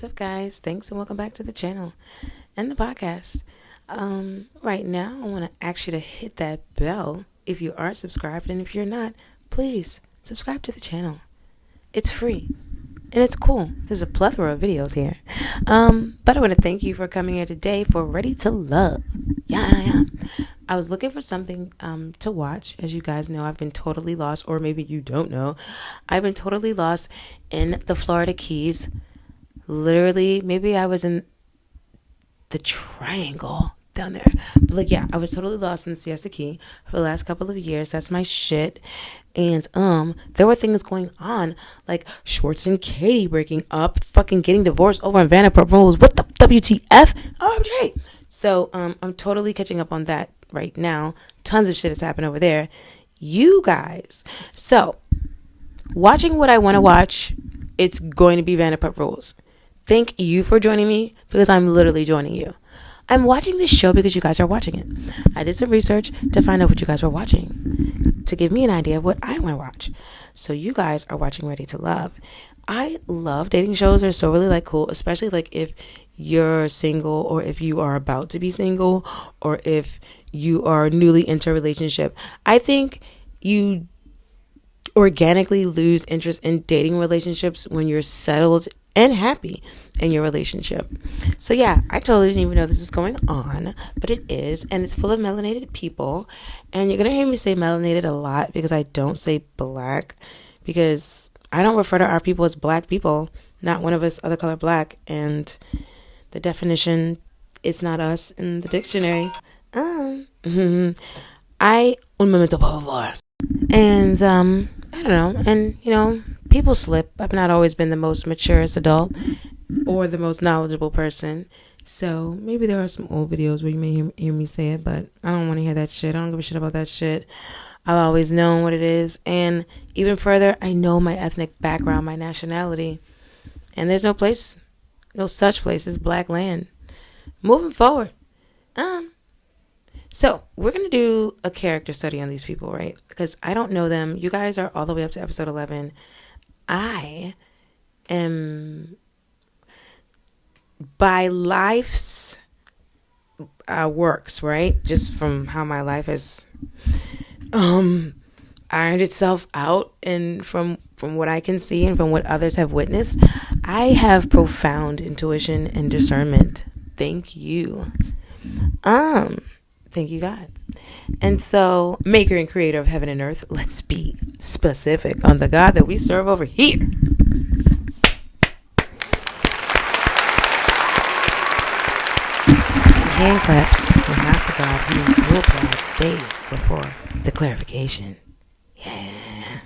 what's up, guys? Thanks and welcome back to the channel and the podcast. Right now, I want to ask you to hit that bell if you are subscribed, and if you're not, please subscribe to the channel. It's free and it's cool. There's a plethora of videos here. But I want to thank you for coming here today for Ready to Love. Yeah. I was looking for something to watch. As you guys know, I've been totally lost, or maybe you don't know. I've been totally lost in the Florida Keys. Literally, maybe I was in the triangle down there. But like, yeah, I was totally lost in Siesta Key for the last couple of years. That's my shit. And there were things going on, like Schwartz and Katie breaking up, fucking getting divorced over in Vanderpump Rules. What the WTF? OMG. So I'm totally catching up on that right now. Tons of shit has happened over there. You guys. So watching what I want to watch, it's going to be Vanderpump Rules. Thank you for joining me, because I'm literally joining you. I'm watching this show because you guys are watching it. I did some research to find out what you guys were watching, to give me an idea of what I want to watch. So you guys are watching Ready to Love. I love dating shows. They're so really like cool, especially like if you're single, or if you are about to be single, or if you are newly into a relationship. I think you organically lose interest in dating relationships when you're settled and happy in your relationship. So yeah, I totally didn't even know this is going on, but it is, and it's full of melanated people. And you're gonna hear me say melanated a lot, because I don't say black, because I don't refer to our people as black people. Not one of us other color black, and the definition, it's not us in the dictionary. I un momento por favor. And I don't know, and you know, people slip. I've not always been the most mature adult or the most knowledgeable person. So maybe there are some old videos where you may hear me say it, but I don't want to hear that shit. I don't give a shit about that shit. I've always known what it is. And even further, I know my ethnic background, my nationality. And there's no such place as black land. Moving forward. So we're going to do a character study on these people, right? Because I don't know them. You guys are all the way up to episode 11. I am, by life's works, right? Just from how my life has ironed itself out, and from what I can see and from what others have witnessed, I have profound intuition and discernment. Thank you. Thank you, God. And so, maker and creator of heaven and earth, let's be specific on the God that we serve over here. Hand claps were not for God. He needs no applause. They were for the clarification. Yeah.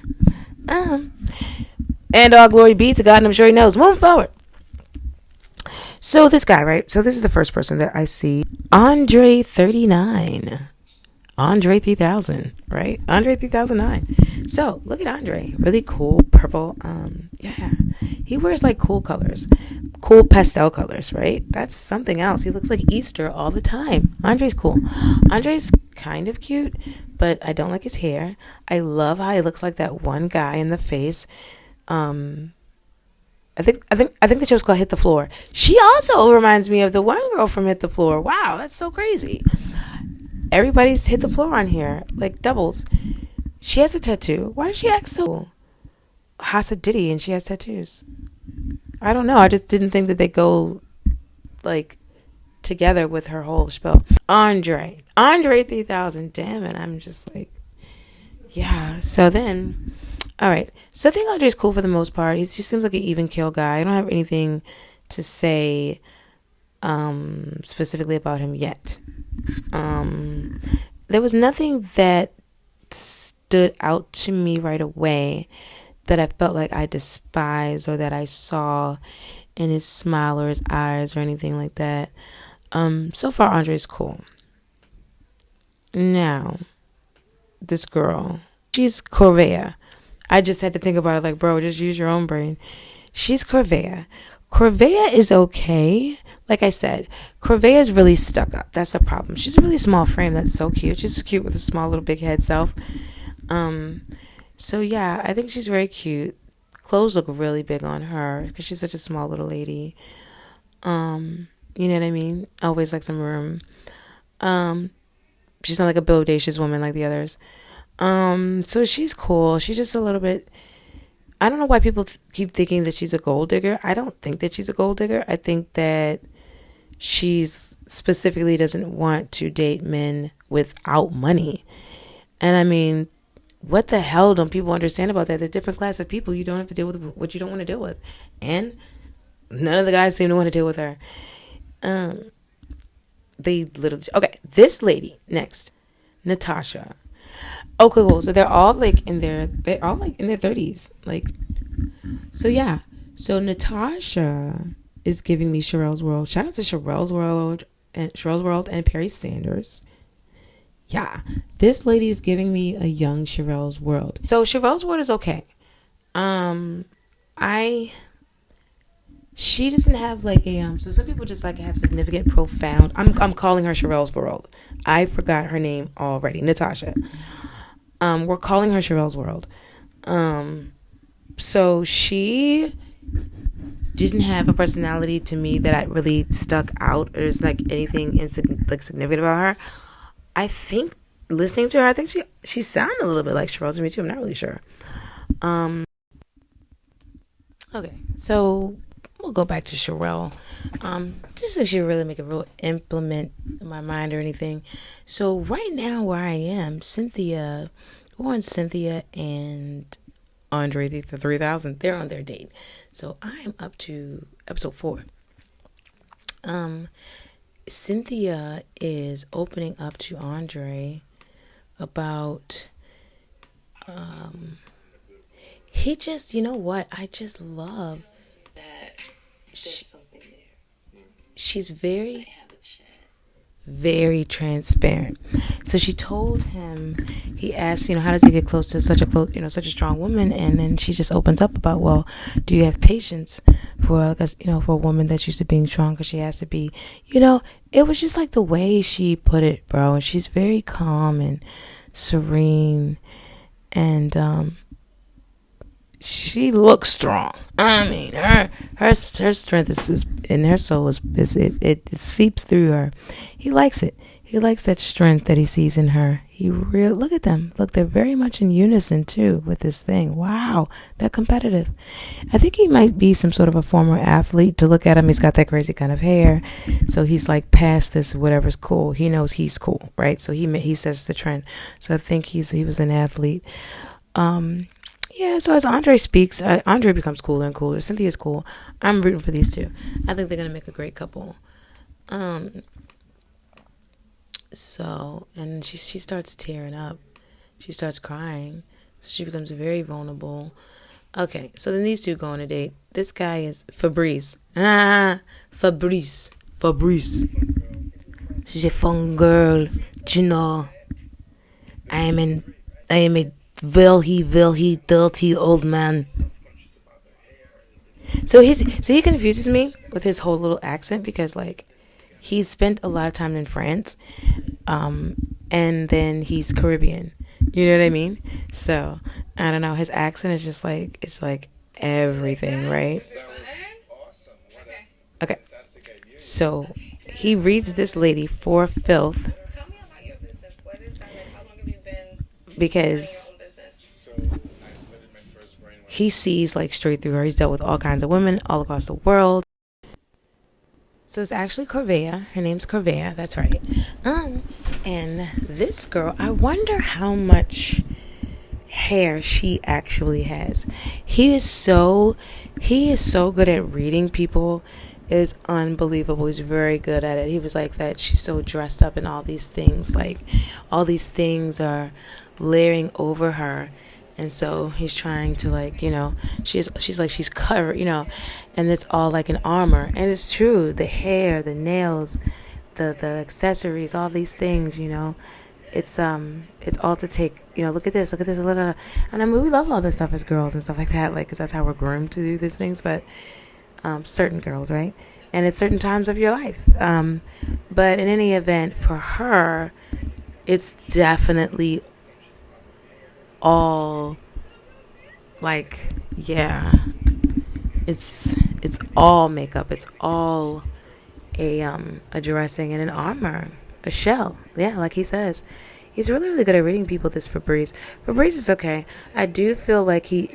And all glory be to God, and I'm sure he knows. Moving forward. So this guy, right? So this is the first person that I see. Andre 39. Andre 3000, right? Andre 3009. So look at Andre. Really cool purple. Yeah. He wears like cool colors. Cool pastel colors, right? That's something else. He looks like Easter all the time. Andre's cool. Andre's kind of cute, but I don't like his hair. I love how he looks like that one guy in the face. I think the show's called Hit the Floor. She also reminds me of the one girl from Hit the Floor. Wow, that's so crazy. Everybody's hit the floor on here, like doubles. She has a tattoo. Why does she act so Hasadiddy and she has tattoos? I don't know. I just didn't think that they go like together with her whole spell. Andre 3000. Damn it. I'm just like, yeah. So then, all right. So I think Andre's cool for the most part. He just seems like an even kill guy. I don't have anything to say specifically about him yet. There was nothing that stood out to me right away that I felt like I despised, or that I saw in his smile or his eyes or anything like that. So far, Andre's cool. Now, this girl, she's Corvaya. I just had to think about it like, bro, just use your own brain. She's Corvaya. Corvaya is okay. Like I said, Corvaya is really stuck up. That's the problem. She's a really small frame. That's so cute. She's cute with a small little big head self. So yeah, I think she's very cute. Clothes look really big on her because she's such a small little lady. You know what I mean? Always like some room. She's not like a bodacious woman like the others. So she's cool. She's just a little bit. I don't know why people keep thinking that she's a gold digger. I don't think that she's a gold digger. I think that she's specifically doesn't want to date men without money. And I mean, what the hell don't people understand about that? There's different class of people. You don't have to deal with what you don't want to deal with. And none of the guys seem to want to deal with her. They literally... Okay, this lady next. Natasha. Okay, cool. So they're all like in their 30s. Like, so yeah. So Natasha is giving me Sherelle's World. Shout out to Sherelle's World and Perry Sanders. Yeah, this lady is giving me a young Sherelle's World. So Sherelle's World is okay. She doesn't have like a so some people just like have significant, profound. I'm calling her Sherelle's World. I forgot her name already. Natasha. We're calling her Sherelle's World. So she didn't have a personality to me that I really stuck out or is like anything significant about her. I think listening to her, I think she sounded a little bit like Sherelle to me too. I'm not really sure. Okay, so we'll go back to Sherelle. Just so she really make a real implement in my mind or anything. So right now where I am, Cynthia and Andre the 3000, they're on their date. So I am up to episode 4. Cynthia is opening up to Andre about he just, you know what, I just love that there's something there. She's very transparent. So she told him, he asked, how does he get close to such a strong woman? And then she just opens up about, well, do you have patience for for a woman that's used to being strong? Because she has to be, it was just like the way she put it, bro. And she's very calm and serene, and she looks strong. I mean, her strength is in her soul is it seeps through her. He likes it. He likes that strength that he sees in her. He really look at them. Look, they're very much in unison too with this thing. Wow, they're competitive. I think he might be some sort of a former athlete. To look at him, he's got that crazy kind of hair, so he's like past this whatever's cool. He knows he's cool, right? So he sets the trend. So I think he was an athlete. Yeah, so as Andre speaks, Andre becomes cooler and cooler. Cynthia's cool. I'm rooting for these two. I think they're going to make a great couple. So, and she starts tearing up. She starts crying. So she becomes very vulnerable. Okay, so then these two go on a date. This guy is Fabriz. Fabriz. She's a fun girl. I am a very dirty old man. So he confuses me with his whole little accent because like he's spent a lot of time in France, and then he's Caribbean. You know what I mean? So I don't know. His accent is just like it's like everything, right? Okay. So he reads this lady for filth. Tell me about your business. What is that? Like, how long have you been? Because he sees like straight through her. He's dealt with all kinds of women all across the world. So it's actually Corvaya. Her name's Corvaya. That's right. And this girl, I wonder how much hair she actually has. He is so good at reading people. It is unbelievable. He's very good at it. He was like that. She's so dressed up in all these things. Like all these things are layering over her. And so he's trying to like, she's covered, and it's all like an armor. And it's true. The hair, the nails, the accessories, all these things, it's all to take, look at this. And I mean, we love all this stuff as girls and stuff like that. Like, 'cause that's how we're groomed to do these things. But, certain girls, right? And at certain times of your life. But in any event, for her, it's definitely all like yeah, it's it's all makeup. It's all a dressing and an armor, a shell. Yeah, like he says. He's really, really good at reading people, this Fabriz. Fabriz is okay. I do feel like he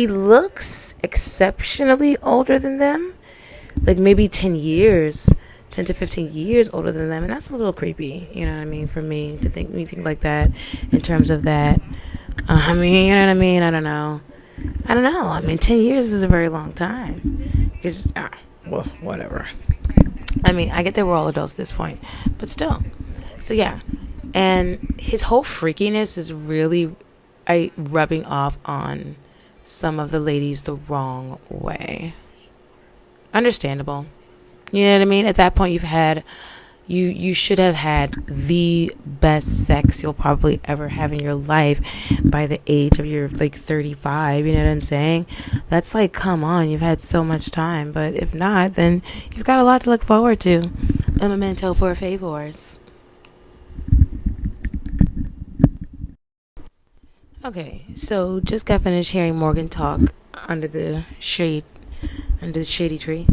looks exceptionally older than them. Like maybe 10 years, 10 to 15 years older than them. And that's a little creepy, you know what I mean, for me to think anything like that in terms of that. I mean, you know what I mean? I don't know. I don't know. I mean, 10 years is a very long time. It's, well, whatever. I mean, I get that we're all adults at this point, but still. So, yeah. And his whole freakiness is really rubbing off on some of the ladies the wrong way. Understandable. You know what I mean? At that point, you should have had the best sex you'll probably ever have in your life by the age of your like 35. You know what I'm saying? That's like, come on, you've had so much time. But if not, then you've got a lot to look forward to. A memento for favors. Okay, so just got finished hearing Morgan talk under the shade, under the shady tree,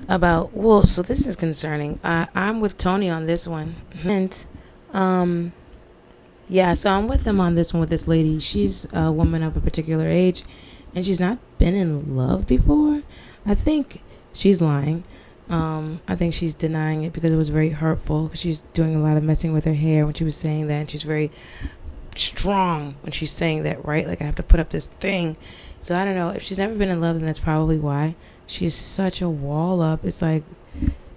about, well, so this is concerning. I'm with Tony on this one. And, yeah, so I'm with him on this one with this lady. She's a woman of a particular age, and she's not been in love before. I think she's lying. I think she's denying it because it was very hurtful. Because she's doing a lot of messing with her hair when she was saying that. And she's very strong when she's saying that, right? Like, I have to put up this thing. So I don't know. If she's never been in love, then that's probably why. She's such a wall up. It's like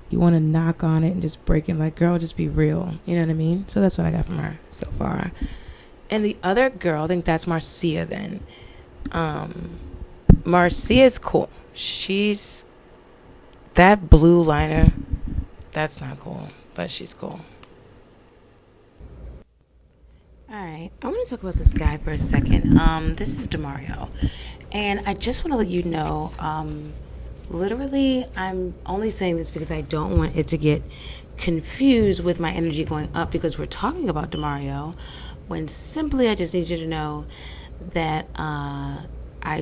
you want to knock on it and just break it. Like, girl, just be real. You know what I mean? So that's what I got from her so far. And the other girl, I think that's Marcia then. Marcia's cool. She's that blue liner. That's not cool, but she's cool. All right, I want to talk about this guy for a second. This is DeMario, and I just want to let you know. Literally, I'm only saying this because I don't want it to get confused with my energy going up because we're talking about DeMario, when simply I just need you to know that I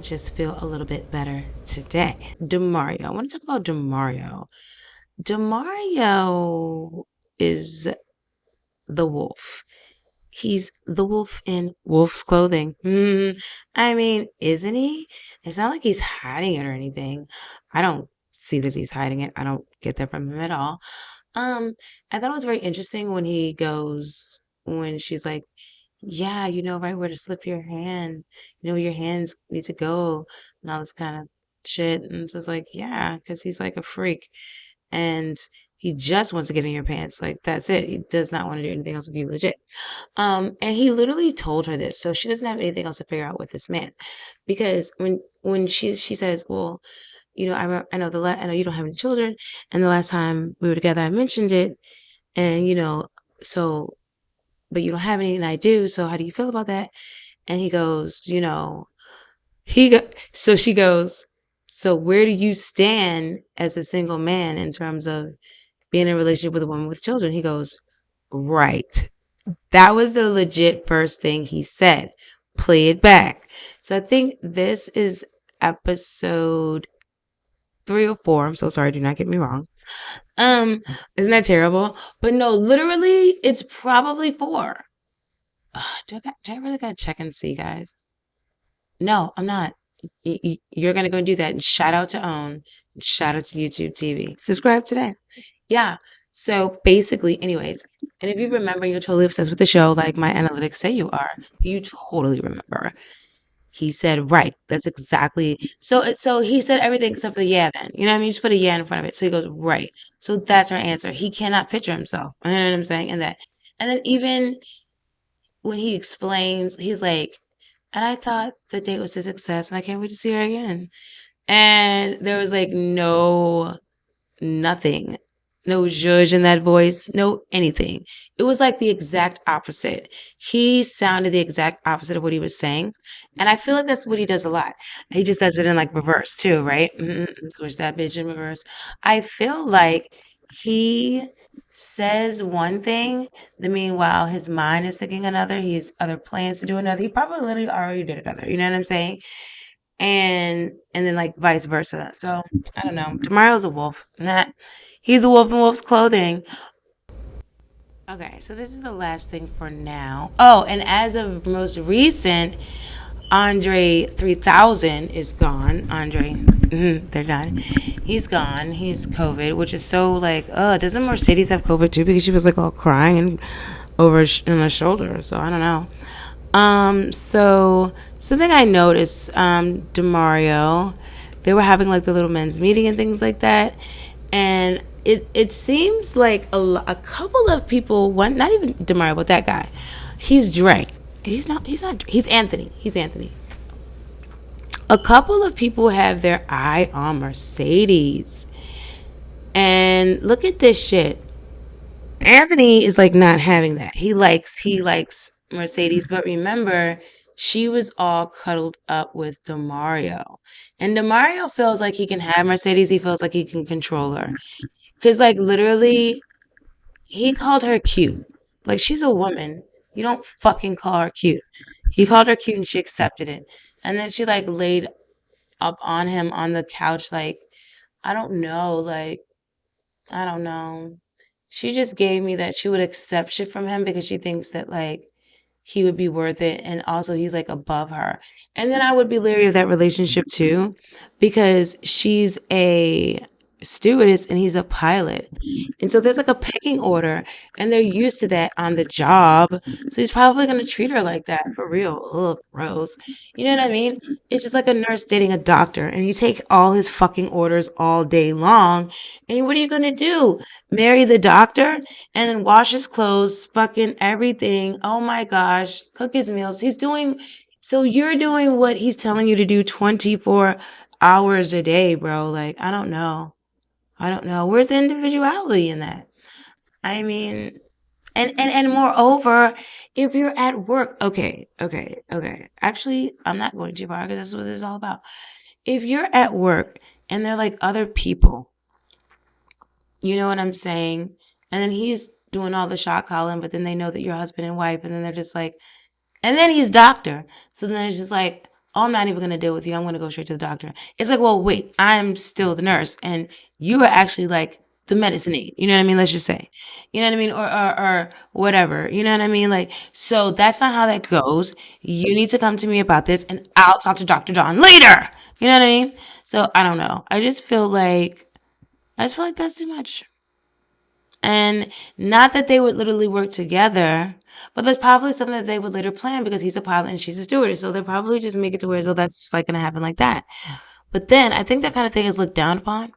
just feel a little bit better today. DeMario. I want to talk about DeMario. DeMario is the wolf. He's the wolf in wolf's clothing. I mean, isn't he? It's not like he's hiding it or anything. I don't see that he's hiding it. I don't get that from him at all. I thought it was very interesting when when she's like, yeah, you know, right where to slip your hand, you know, where your hands need to go and all this kind of shit. And it's just like, yeah, because he's like a freak and he just wants to get in your pants. Like, that's it. He does not want to do anything else with you, legit. And he literally told her this, so she doesn't have anything else to figure out with this man, because when she says, well, you know, I know I know you don't have any children, and the last time we were together, I mentioned it, and you know, so, but you don't have any, and I do. So how do you feel about that? And he goes, you know, so she goes, so where do you stand as a single man in terms of being in a relationship with a woman with children? He goes, right. That was the legit first thing he said. Play it back. So I think this is episode 3 or 4. I'm so sorry. Do not get me wrong. Isn't that terrible? But no, literally, it's probably 4. Do I really gotta check and see, guys? No, I'm not. You're gonna go do that. And shout out to OWN. Shout out to YouTube TV. Subscribe today. Yeah. So basically, anyways, and if you remember, you're totally obsessed with the show, like my analytics say you are. You totally remember. He said, right. That's exactly. So he said everything except for the yeah then. You know what I mean? Just put a yeah in front of it. So he goes, right. So that's her answer. He cannot picture himself. You know what I'm saying? And then even when he explains, he's like, and I thought the date was a success and I can't wait to see her again. And there was like nothing, no zhuzh in that voice, no anything. It was like the exact opposite. He sounded the exact opposite of what he was saying. And I feel like that's what he does a lot. He just does it in like reverse too, right? Switch that bitch in reverse. I feel like he says one thing, the meanwhile his mind is thinking another. He has other plans to do another. He probably literally already did another. You know what I'm saying? And then like vice versa. So I don't know. Demario's a wolf. Not he's a wolf in wolf's clothing. Okay, so this is the last thing for now. Oh, and as of most recent, Andre 3000 is gone. Andre, they're done. He's gone. He's COVID, which is so like, doesn't Mercedes have COVID too? Because she was like all crying and over in her shoulder. So I don't know. So something I noticed, DeMario, they were having like the little men's meeting and things like that, and it seems like a couple of people, one not even DeMario, but that guy, he's Dre. He's Anthony. He's Anthony. A couple of people have their eye on Mercedes, and look at this shit. Anthony is like not having that. He likes Mercedes, but remember, she was all cuddled up with DeMario. And DeMario feels like he can have Mercedes, he feels like he can control her. Cause like literally he called her cute. Like she's a woman. You don't fucking call her cute. He called her cute and she accepted it. And then she like laid up on him on the couch like I don't know, like I don't know. She just gave me that she would accept shit from him because she thinks that like he would be worth it and also he's like above her. And then I would be leery of that relationship too because she's a stewardess and he's a pilot. And so there's like a pecking order and they're used to that on the job. So he's probably going to treat her like that for real. Ugh, gross. You know what I mean? It's just like a nurse dating a doctor and you take all his fucking orders all day long. And what are you going to do? Marry the doctor and then wash his clothes, fucking everything. Oh my gosh. Cook his meals. So you're doing what he's telling you to do 24 hours a day, bro. Like, I don't know. I don't know. Where's the individuality in that? I mean, and moreover, if you're at work, okay. Actually, I'm not going too far because that's what this is all about. If you're at work and they're like other people, you know what I'm saying? And then he's doing all the shot calling, but then they know that you're husband and wife, and then they're just like, and then he's doctor. So then it's just like, oh, I'm not even going to deal with you. I'm going to go straight to the doctor. It's like, well, wait, I'm still the nurse and you are actually like the medicine aid. You know what I mean? Let's just say, you know what I mean? Or whatever. You know what I mean? Like, so that's not how that goes. You need to come to me about this and I'll talk to Dr. John later. You know what I mean? So I don't know. I just feel like that's too much. And not that they would literally work together, but there's probably something that they would later plan because he's a pilot and she's a stewardess. So they'll probably just make it to where so that's just like gonna happen like that. But then I think that kind of thing is looked down upon.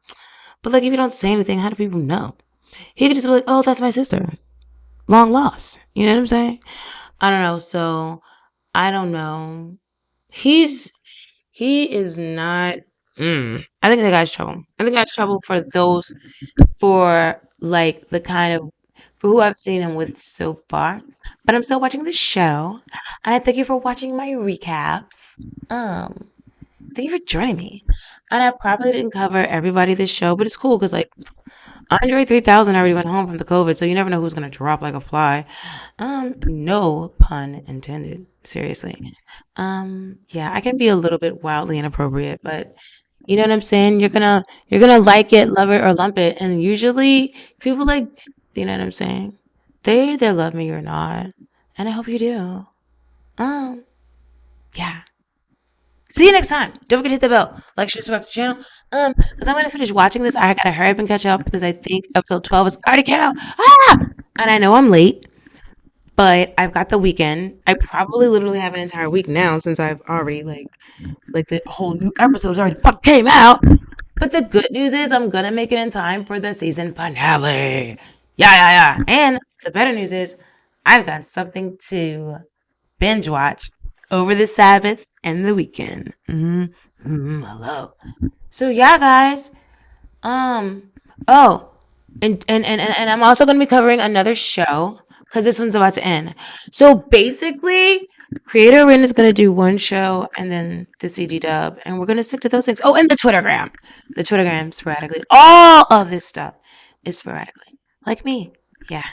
But like if you don't say anything, how do people know? He could just be like, oh, that's my sister. Long lost. You know what I'm saying? I don't know. So I don't know. He is not. I think the guy's trouble. I think the guy's trouble for like the kind of for who I've seen him with so far. But I'm still watching the show, and I thank you for watching my recaps. Thank you for joining me. And I probably didn't cover everybody this show, but it's cool because like Andre 3000 already went home from the COVID, so you never know who's gonna drop like a fly. No pun intended. Seriously. Yeah, I can be a little bit wildly inappropriate, but you know what I'm saying? You're gonna like it, love it, or lump it. And usually people like you know what I'm saying? They either love me or not. And I hope you do. Yeah. See you next time. Don't forget to hit the bell. Like, share, subscribe to the channel. Because I'm gonna finish watching this. I gotta hurry up and catch up because I think episode 12 is already came out. Ah! And I know I'm late, but I've got the weekend. I probably literally have an entire week now since I've already like the whole new episode's already fuck came out. But the good news is I'm gonna make it in time for the season finale. Yeah. And the better news is I've got something to binge watch over the Sabbath and the weekend. Hello. So yeah, guys. Oh, and I'm also gonna be covering another show because this one's about to end. So basically, Creator Rin is gonna do one show and then the CG dub, and we're gonna stick to those things. Oh, and the Twittergram sporadically. All of this stuff is sporadically. Like me. Yeah.